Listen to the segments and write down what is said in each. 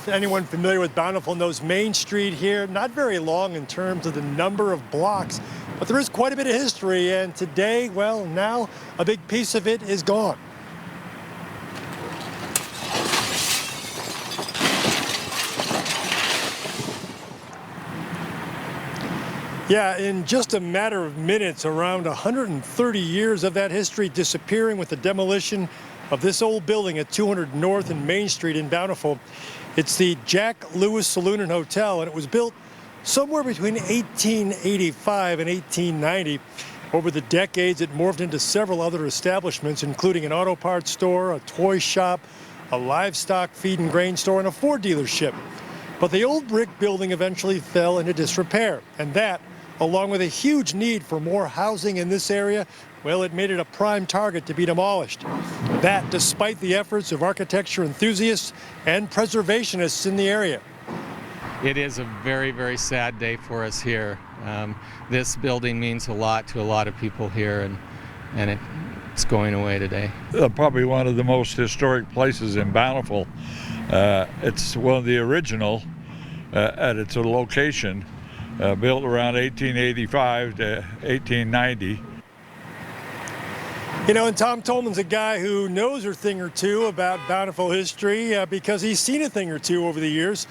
Anyone familiar with Bountiful knows Main Street here, not very long in terms of the number of blocks, but there is quite a bit of history, and today, well, now a big piece of it is gone. Yeah, in just a matter of minutes, around 130 years of that history disappearing with the demolition of this old building at 200 North and Main Street in Bountiful. It's the Jack Lewis Saloon and Hotel, and it was built somewhere between 1885 and 1890. Over the decades, it morphed into several other establishments, including an auto parts store, a toy shop, a livestock feed and grain store, and a Ford dealership. But the old brick building eventually fell into disrepair, and that, along with a huge need for more housing in this area, well, it made it a prime target to be demolished. That despite the efforts of architecture enthusiasts and preservationists in the area. It is a very, very sad day for us here. This building means a lot to a lot of people here, and it's going away today. Probably one of the most historic places in Bountiful. It's one of the original at its location. Built around 1885 to 1890. You know, and Tom Tolman's a guy who knows a thing or two about Bountiful history because he's seen a thing or two over the years.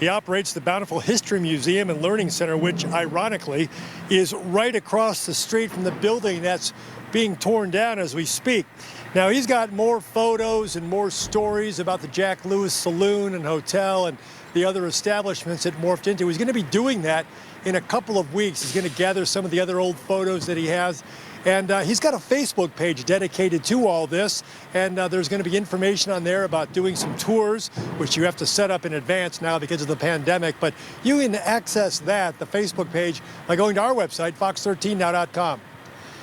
He operates the Bountiful History Museum and Learning Center, which ironically is right across the street from the building that's being torn down as we speak. Now, he's got more photos and more stories about the Jack Lewis Saloon and Hotel and the other establishments it morphed into. He's going to be doing that in a couple of weeks. He's going to gather some of the other old photos that he has. And he's got a Facebook page dedicated to all this. And there's going to be information on there about doing some tours, which you have to set up in advance now because of the pandemic. But you can access that, the Facebook page, by going to our website, fox13now.com.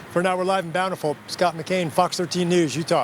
For now, we're live in Bountiful. Scott McCain, Fox 13 News, Utah.